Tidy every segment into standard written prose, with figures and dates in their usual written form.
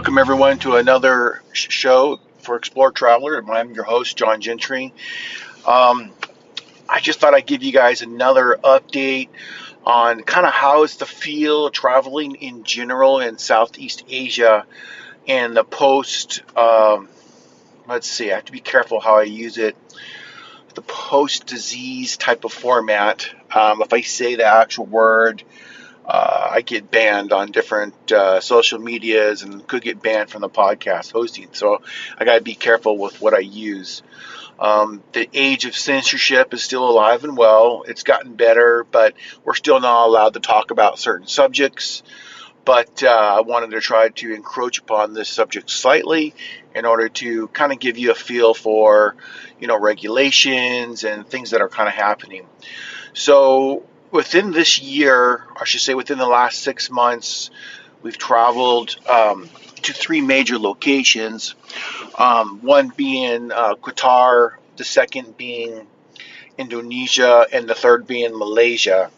Welcome everyone to another show for Exploretraveler. I'm your host, John Gentry. Um, I just thought I'd give you guys another update on kind of how is the feel traveling in general in Southeast Asia and the post. Let's see, I have to be careful how I use it. The post-disease type of format. If I say the actual word, I get banned on different social medias and could get banned from the podcast hosting. So I got to be careful with what I use. The age of censorship is still alive and well. It's gotten better, but we're still not allowed to talk about certain subjects. But I wanted to try to encroach upon this subject slightly in order to kind of give you a feel for, regulations and things that are kind of happening. So within this year, I should say within the last 6 months, we've traveled to three major locations, one being Qatar, the second being Indonesia, and the third being Malaysia.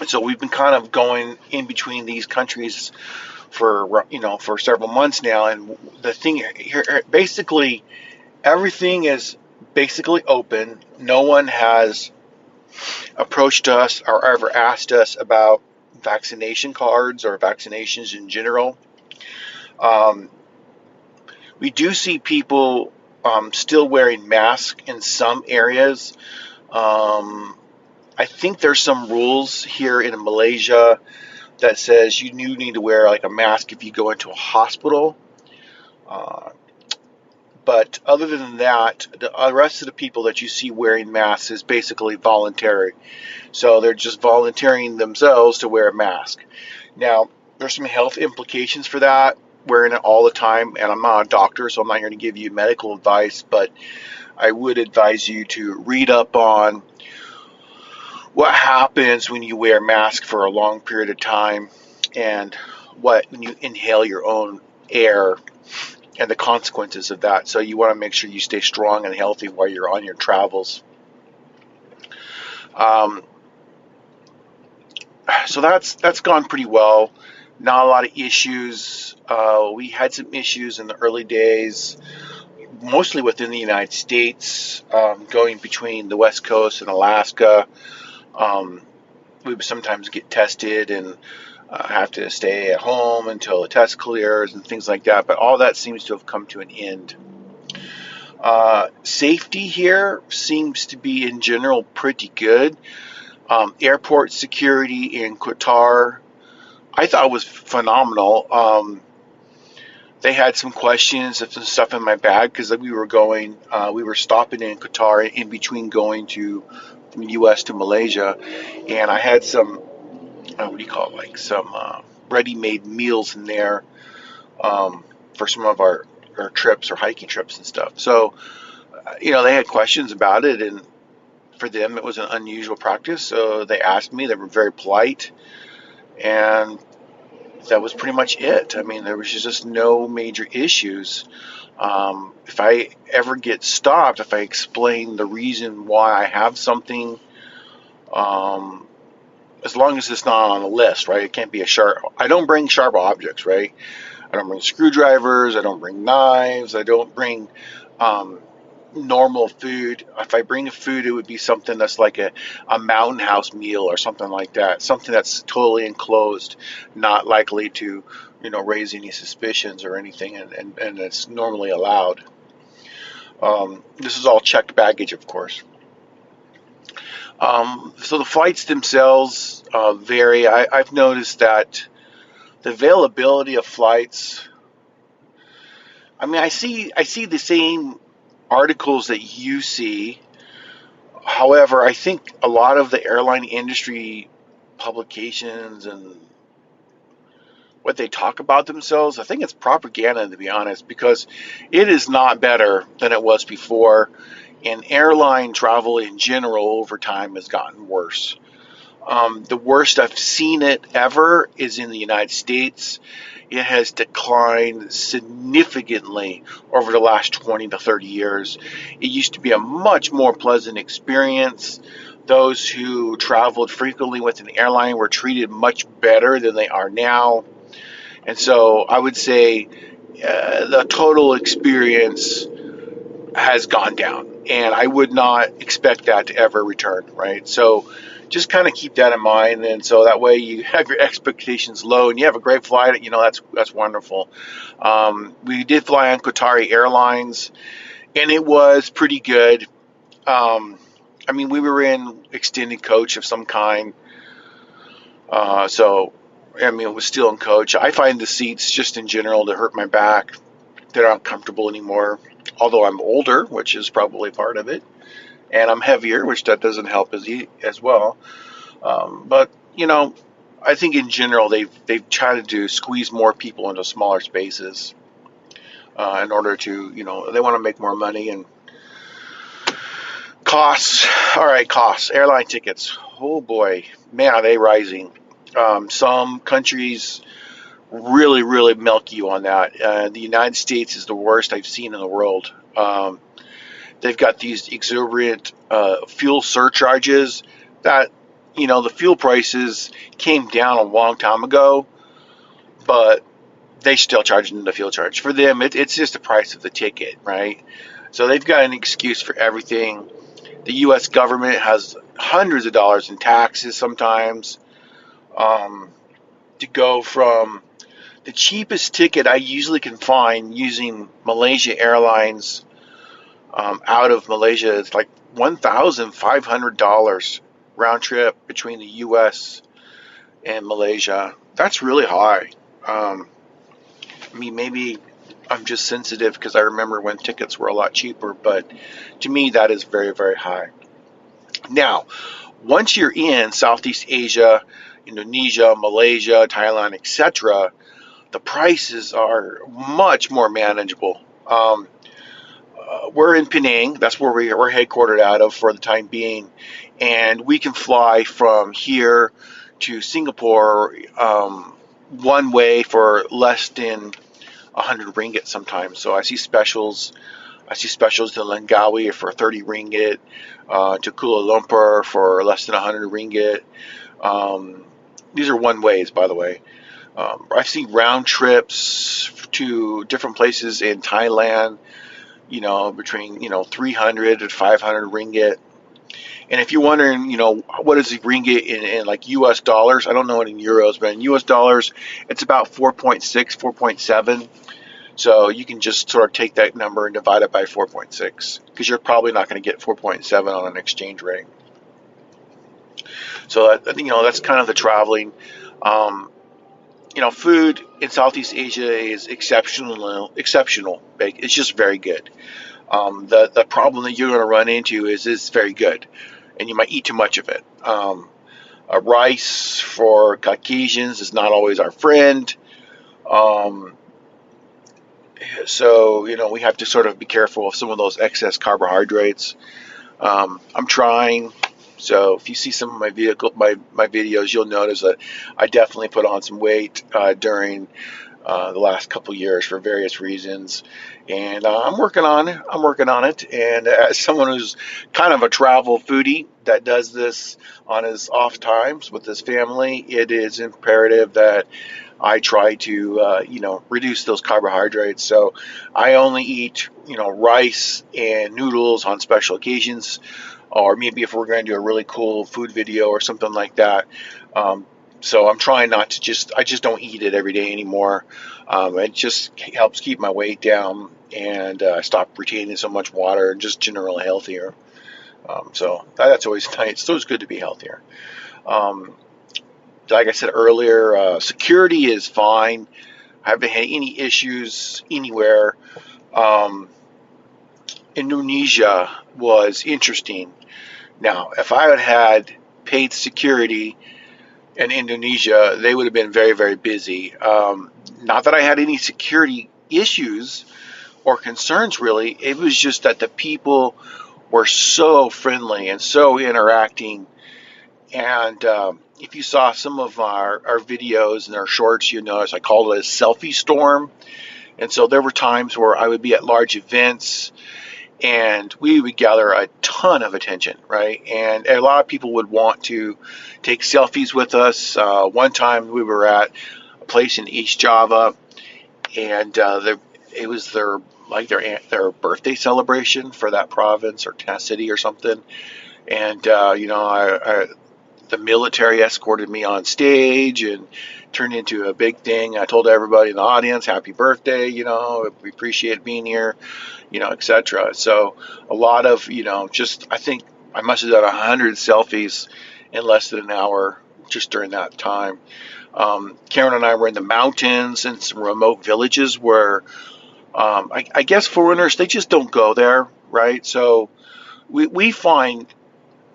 And so we've been kind of going in between these countries for several months now. And the thing here, basically, everything is basically open. No one has approached us or ever asked us about vaccination cards or vaccinations in general. We do see people still wearing masks in some areas. I think there's some rules here in Malaysia that says you do need to wear like a mask if you go into a hospital. But other than that, the rest of the people that you see wearing masks is basically voluntary. So they're just volunteering themselves to wear a mask. Now, there's some health implications for that, wearing it all the time. And I'm not a doctor, so I'm not here to give you medical advice, but I would advise you to read up on what happens when you wear a mask for a long period of time and when you inhale your own air and the consequences of that. So you want to make sure you stay strong and healthy while you're on your travels. So that's gone pretty well. Not a lot of issues. We had some issues in the early days, mostly within the United States, going between the West Coast and Alaska. We would sometimes get tested and have to stay at home until the test clears and things like that. But all that seems to have come to an end. Safety here seems to be in general pretty good. Airport security in Qatar, I thought was phenomenal. They had some questions and some stuff in my bag because we were stopping in Qatar in between going from the U.S. to Malaysia, and I had some, some ready-made meals in there for some of our trips or hiking trips and stuff. So, they had questions about it, and for them it was an unusual practice. So they asked me. They were very polite, and that was pretty much it. I mean, there was just no major issues. If I ever get stopped, if I explain the reason why I have something, as long as it's not on a list, right? It can't be I don't bring sharp objects, right? I don't bring screwdrivers. I don't bring knives. I don't bring normal food. If I bring food, it would be something that's like a mountain house meal or something like that. Something that's totally enclosed, not likely to, raise any suspicions or anything, and it's normally allowed. This is all checked baggage, of course. So the flights themselves vary. I've noticed that the availability of flights, I mean, I see the same articles that you see. However, I think a lot of the airline industry publications and what they talk about themselves, I think it's propaganda, to be honest, because it is not better than it was before, and airline travel in general over time has gotten worse. The worst I've seen it ever is in the United States. It has declined significantly over the last 20 to 30 years. It used to be a much more pleasant experience. Those who traveled frequently with an airline were treated much better than they are now. And so I would say the total experience has gone down, and I would not expect that to ever return, right? So just kind of keep that in mind, and so that way you have your expectations low and you have a great flight. That's wonderful. We did fly on Qatari Airlines, and it was pretty good. I mean, we were in extended coach of some kind, so I mean, it was still in coach. I find the seats just in general to hurt my back. They're not comfortable anymore. Although I'm older, which is probably part of it, and I'm heavier, which that doesn't help as well. But I think in general they've tried to squeeze more people into smaller spaces in order to they want to make more money and costs. All right, costs. Airline tickets. Oh boy, man, are they rising? Some countries really milk you on that. The United States is the worst I've seen in the world. They've got these exorbitant fuel surcharges that, the fuel prices came down a long time ago, but they still charge them the fuel charge. For them, it's just the price of the ticket, right? So they've got an excuse for everything. The U.S. government has hundreds of dollars in taxes sometimes to go from the cheapest ticket I usually can find using Malaysia Airlines out of Malaysia. It's like $1,500 round trip between the U.S. and Malaysia. That's really high. I mean, maybe I'm just sensitive because I remember when tickets were a lot cheaper, but to me, that is very high. Now, once you're in Southeast Asia, Indonesia, Malaysia, Thailand, etc., the prices are much more manageable. We're in Penang. That's where we're headquartered out of for the time being, and we can fly from here to Singapore one way for less than 100 ringgit sometimes. So I see specials. I see specials to Langkawi for 30 ringgit, to Kuala Lumpur for less than 100 ringgit. These are one ways, by the way. I've seen round trips to different places in Thailand, between 300 and 500 ringgit. And if you're wondering, what is the ringgit in like U.S. dollars? I don't know it in euros, but in U.S. dollars, it's about 4.6, 4.7. So you can just sort of take that number and divide it by 4.6, because you're probably not going to get 4.7 on an exchange rate. So that's kind of the traveling. Food in Southeast Asia is exceptional. It's just very good. The problem that you're going to run into is it's very good, and you might eat too much of it. Rice for Caucasians is not always our friend. So we have to sort of be careful of some of those excess carbohydrates. I'm trying. So if you see some of my videos, you'll notice that I definitely put on some weight during the last couple years for various reasons, and I'm working on it. And as someone who's kind of a travel foodie that does this on his off times with his family, it is imperative that I try to reduce those carbohydrates. So I only eat rice and noodles on special occasions, or maybe if we're going to do a really cool food video or something like that. So I'm trying not to I just don't eat it every day anymore. It just helps keep my weight down, and stop retaining so much water, and just generally healthier. So that's always nice. It's always good to be healthier. Like I said earlier, security is fine. I haven't had any issues anywhere. Indonesia was interesting. Now, if I had paid security in Indonesia, they would have been very busy. Not that I had any security issues or concerns, really. It was just that the people were so friendly and so interacting. And if you saw some of our videos and our shorts, you notice I called it a selfie storm. And so there were times where I would be at large events, and we would gather a ton of attention, right? And a lot of people would want to take selfies with us. One time we were at a place in East Java, and it was their birthday celebration for that province or city or something. And the military escorted me on stage and turned into a big thing. I told everybody in the audience, "Happy birthday!" We appreciate being here, etc. So a lot of just I think I must have done 100 selfies in less than an hour just during that time. Karen and I were in the mountains and some remote villages where I guess foreigners, they just don't go there, right? So we find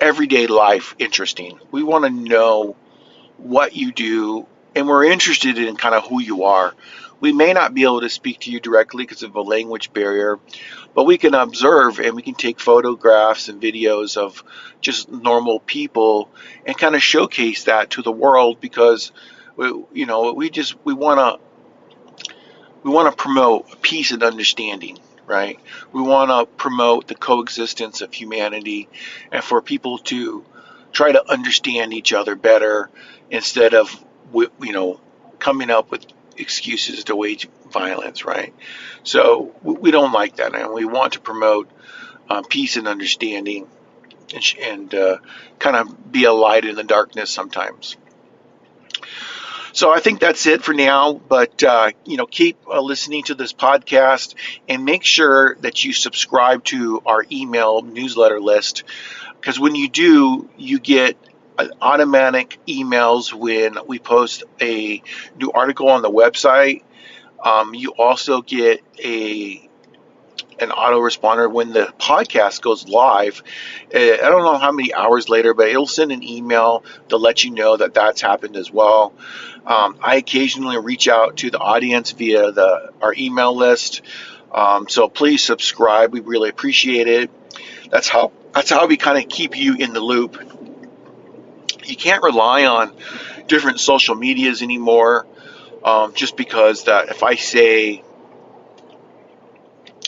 everyday life interesting. We want to know what you do, and we're interested in kind of who you are. We may not be able to speak to you directly because of a language barrier, but we can observe and we can take photographs and videos of just normal people and kind of showcase that to the world, because we want to promote peace and understanding, right? We want to promote the coexistence of humanity and for people to try to understand each other better instead of coming up with excuses to wage violence, right? So we don't like that, and we want to promote peace and understanding, and kind of be a light in the darkness sometimes. So I think that's it for now, but keep listening to this podcast, and make sure that you subscribe to our email newsletter list, because when you do, you get automatic emails when we post a new article on the website. You also get an autoresponder when the podcast goes live. I don't know how many hours later, but it'll send an email to let you know that that's happened as well. I occasionally reach out to the audience via our email list, so please subscribe. We really appreciate it. That's how we kind of keep you in the loop. You can't rely on different social medias anymore, just because that if I say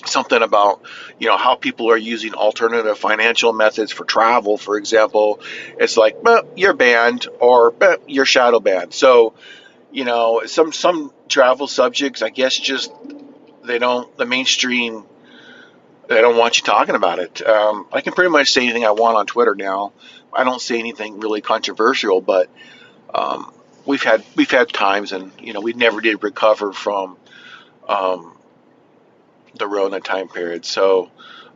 something about how people are using alternative financial methods for travel, for example, it's like, you're banned, or you're shadow banned. So some travel subjects, I guess, just the mainstream, they don't want you talking about it. I can pretty much say anything I want on Twitter now. I don't say anything really controversial, but we've had times, and we never did recover from the Rona time period. So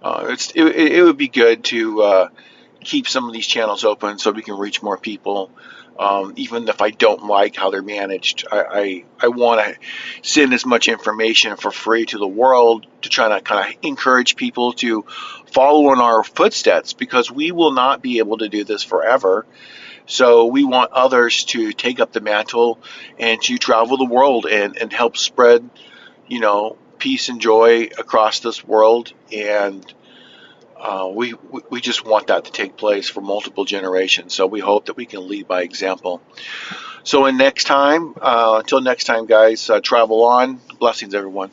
it would be good to keep some of these channels open so we can reach more people. Even if I don't like how they're managed, I want to send as much information for free to the world to try to kind of encourage people to follow in our footsteps, because we will not be able to do this forever. So we want others to take up the mantle and to travel the world and help spread, peace and joy across this world. And we just want that to take place for multiple generations. So we hope that we can lead by example. So until next time, guys, travel on. Blessings, everyone.